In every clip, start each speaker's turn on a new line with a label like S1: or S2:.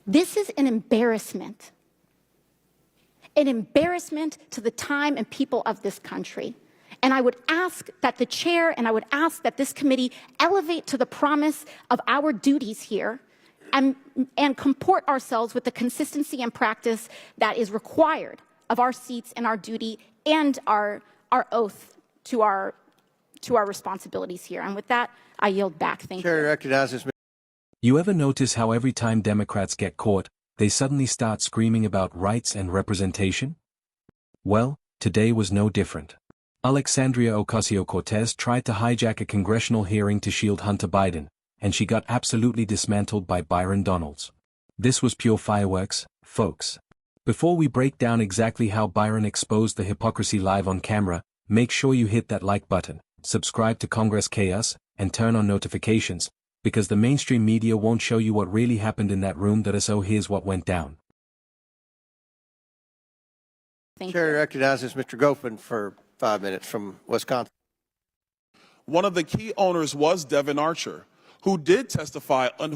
S1: This is an embarrassment to the time and people of this country. And I would ask that the chair and I would ask that this committee elevate to the promise of our duties here and comport ourselves with the consistency and practice that is required of our seats and our duty and our oath to our responsibilities here. And with that, I yield back. Thank you.
S2: Chair recognizes me.
S3: You ever notice how every time Democrats get caught, they suddenly start screaming about rights and representation? Well, today was no different. Alexandria Ocasio-Cortez tried to hijack a congressional hearing to shield Hunter Biden, and she got absolutely dismantled by Byron Donalds. This was pure fireworks, folks. Before we break down exactly how Byron exposed the hypocrisy live on camera, make sure you hit that like button, subscribe to Congress Chaos, and turn on notifications, because the mainstream media won't show you what really happened in that room. So here's what went down.
S2: Chair recognizes Mr. Goffin for 5 minutes from Wisconsin.
S4: One of the key owners was Devin Archer, who did testify and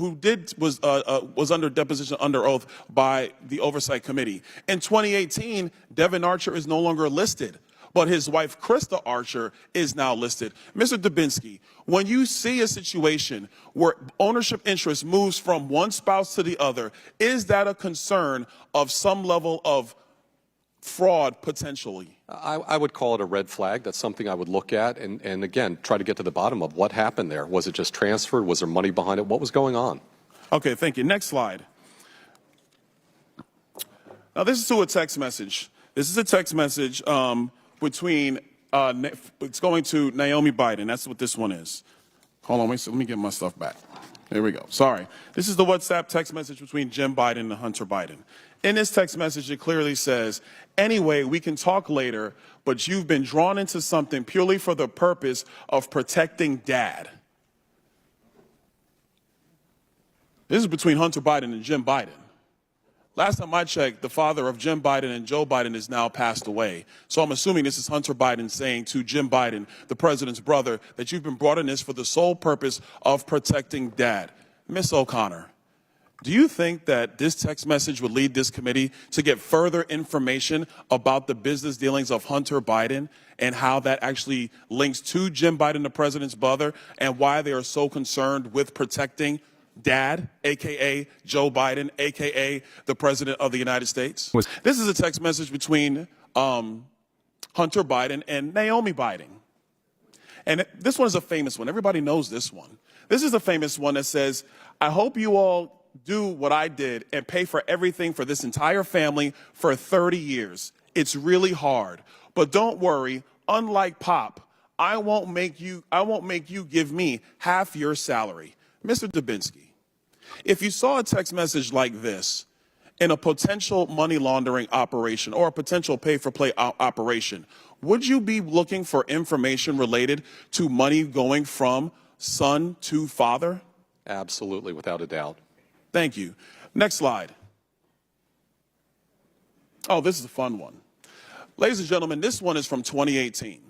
S4: was under deposition under oath by the Oversight Committee. In 2018, Devin Archer is no longer listed, but his wife, Krista Archer, is now listed. Mr. Dubinsky, when you see a situation where ownership interest moves from one spouse to the other, is that a concern of some level of fraud potentially?
S5: I would call it a red flag. That's something I would look at and again, try to get to the bottom of what happened there. Was it just transferred? Was there money behind it? What was going on? Okay, thank you. Next slide. Now, this is to a text message. This is a text message between, it's going to Naomi Biden. That's what this one is. Hold on, let me get my stuff back. There we go. Sorry. This is the WhatsApp text message between Jim Biden and Hunter Biden. In this text message, it clearly says, anyway, we can talk later, but you've been drawn into something purely for the purpose of protecting Dad. This is between Hunter Biden and Jim Biden. Last time I checked, the father of Jim Biden and Joe Biden is now passed away. So I'm assuming this is Hunter Biden saying to Jim Biden, the president's brother, that you've been brought in this for the sole purpose of protecting Dad. Ms. O'Connor, do you think that this text message would lead this committee to get further information about the business dealings of Hunter Biden and how that actually links to Jim Biden, the president's brother, and why they are so concerned with protecting Dad, a.k.a. Joe Biden, a.k.a. the President of the United States? This is a text message between Hunter Biden and Naomi Biden. And this one is a famous one. Everybody knows this one. This is a famous one that says, I hope you all do what I did and pay for everything for this entire family for 30 years. It's really hard. But don't worry, unlike Pop, I won't make you give me half your salary. Mr. Dubinsky, if you saw a text message like this in a potential money laundering operation or a potential pay-for-play operation, would you be looking for information related to money going from son to father? Absolutely, without a doubt.
S4: Thank you. Next slide. Oh, this is a fun one. Ladies and gentlemen, this one is from 2018.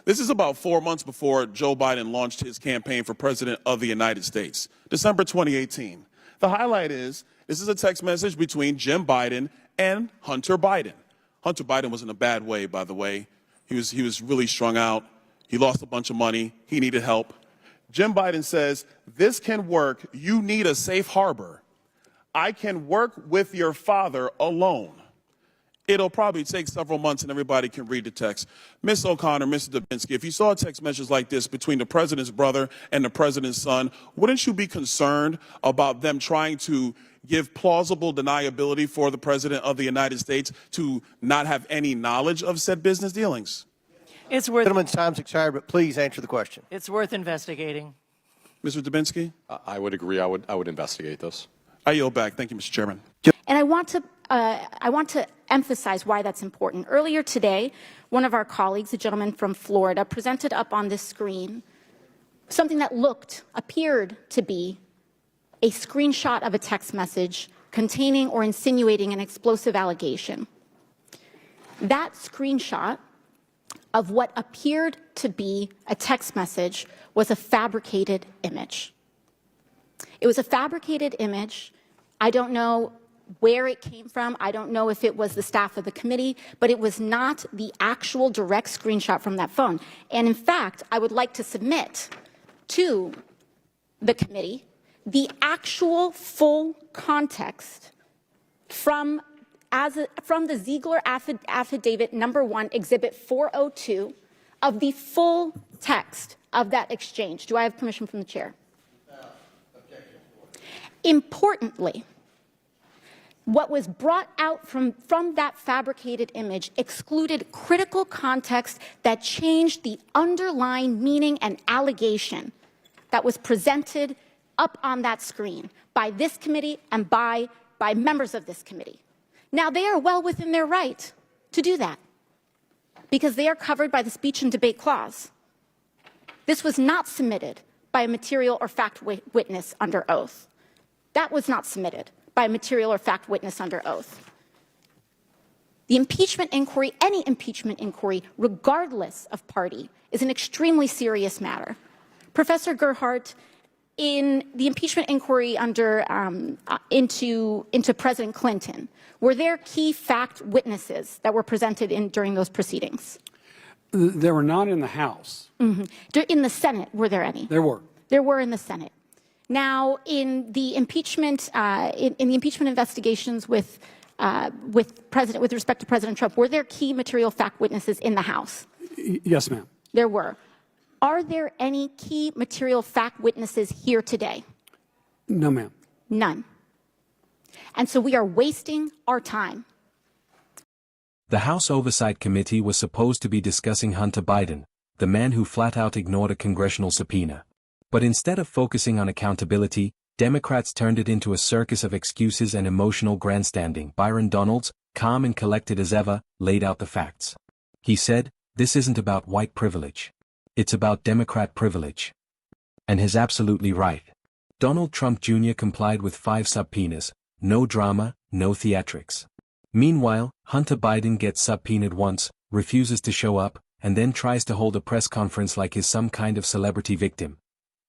S4: This is about 4 months before Joe Biden launched his campaign for president of the United States, December 2018. The highlight is, this is a text message between Jim Biden and Hunter Biden. Hunter Biden was in a bad way, by the way. He was really strung out. He lost a bunch of money. He needed help. Jim Biden says, this can work. You need a safe harbor. I can work with your father alone. It'll probably take several months and everybody can read the text. Ms. O'Connor, Mr. Dubinsky, if you saw a text message like this between the president's brother and the president's son, wouldn't you be concerned about them trying to give plausible deniability for the president of the United States to not have any knowledge of said business dealings?
S2: It's worth. Gentleman's time's expired, but please answer the question.
S6: It's worth investigating.
S4: Mr. Dubinsky?
S5: I would agree. I would investigate this.
S4: I yield back. Thank you, Mr. Chairman.
S1: And I want to emphasize why that's important. Earlier today, one of our colleagues, a gentleman from Florida, presented up on this screen something that appeared to be a screenshot of a text message containing or insinuating an explosive allegation. That screenshot of what appeared to be a text message was a fabricated image. It was a fabricated image I don't know where it came from. I don't know if it was the staff of the committee, but it was not the actual direct screenshot from that phone. And in fact, I would like to submit to the committee the actual full context from the Ziegler affidavit number 1, exhibit 402, of the full text of that exchange. Do I have permission from the chair? Importantly, what was brought out from that fabricated image excluded critical context that changed the underlying meaning and allegation that was presented up on that screen by this committee and by members of this committee. Now, they are well within their right to do that because they are covered by the speech and debate clause. This was not submitted by a material or fact witness under oath. That was not submitted by a material or fact witness under oath. The impeachment inquiry, any impeachment inquiry, regardless of party, is an extremely serious matter. Professor Gerhardt, in the impeachment inquiry into President Clinton, were there key fact witnesses that were presented during those proceedings?
S6: There were not in the House.
S1: Mm-hmm. In the Senate, were there any?
S6: There were.
S1: There were in the Senate. Now, in the impeachment, in the impeachment investigations with respect to President Trump, were there key material fact witnesses in the House?
S6: Yes, ma'am.
S1: There were. Are there any key material fact witnesses here today?
S6: No, ma'am.
S1: None. And so we are wasting our time.
S3: The House Oversight Committee was supposed to be discussing Hunter Biden, the man who flat out ignored a congressional subpoena. But instead of focusing on accountability, Democrats turned it into a circus of excuses and emotional grandstanding. Byron Donalds, calm and collected as ever, laid out the facts. He said, "This isn't about white privilege. It's about Democrat privilege." And he's absolutely right. Donald Trump Jr. complied with 5 subpoenas, no drama, no theatrics. Meanwhile, Hunter Biden gets subpoenaed once, refuses to show up, and then tries to hold a press conference like he's some kind of celebrity victim.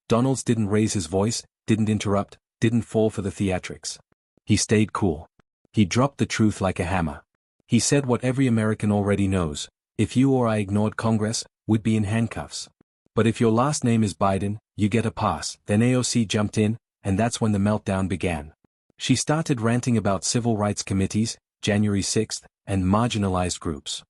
S3: Donalds didn't raise his voice, didn't interrupt, didn't fall for the theatrics. He stayed cool. He dropped the truth like a hammer. He said what every American already knows: if you or I ignored Congress, we'd be in handcuffs. But if your last name is Biden, you get a pass. Then AOC jumped in, and that's when the meltdown began. She started ranting about civil rights committees, January 6th, and marginalized groups.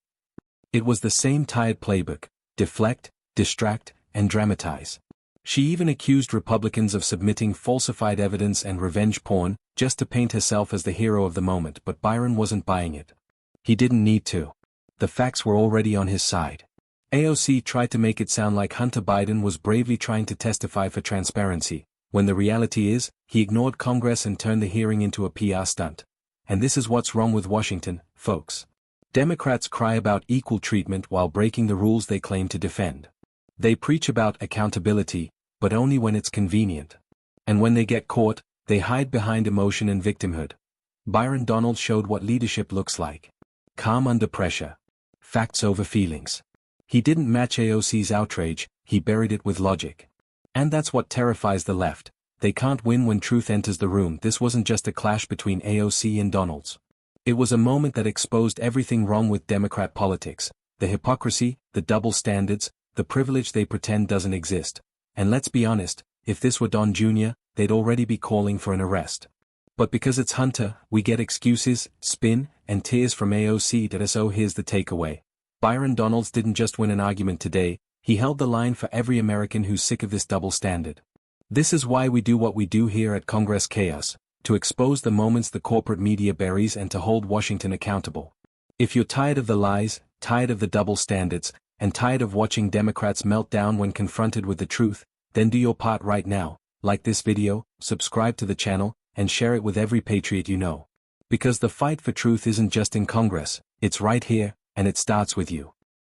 S3: It was the same tired playbook: deflect, distract, and dramatize. She even accused Republicans of submitting falsified evidence and revenge porn, just to paint herself as the hero of the moment. But Byron wasn't buying it. He didn't need to. The facts were already on his side. AOC tried to make it sound like Hunter Biden was bravely trying to testify for transparency, when the reality is, he ignored Congress and turned the hearing into a PR stunt. And this is what's wrong with Washington, folks. Democrats cry about equal treatment while breaking the rules they claim to defend. They preach about accountability, but only when it's convenient. And when they get caught, they hide behind emotion and victimhood. Byron Donalds showed what leadership looks like. Calm under pressure. Facts over feelings. He didn't match AOC's outrage, he buried it with logic. And that's what terrifies the left. They can't win when truth enters the room. This wasn't just a clash between AOC and Donalds. It was a moment that exposed everything wrong with Democrat politics: the hypocrisy, the double standards, the privilege they pretend doesn't exist. And let's be honest, if this were Don Jr., they'd already be calling for an arrest. But because it's Hunter, we get excuses, spin, and tears from AOC. So here's the takeaway. Byron Donalds didn't just win an argument today, he held the line for every American who's sick of this double standard. This is why we do what we do here at Congress Chaos, to expose the moments the corporate media buries and to hold Washington accountable. If you're tired of the lies, tired of the double standards, and tired of watching Democrats melt down when confronted with the truth, then do your part right now. Like this video, subscribe to the channel, and share it with every patriot you know. Because the fight for truth isn't just in Congress, it's right here, and it starts with you.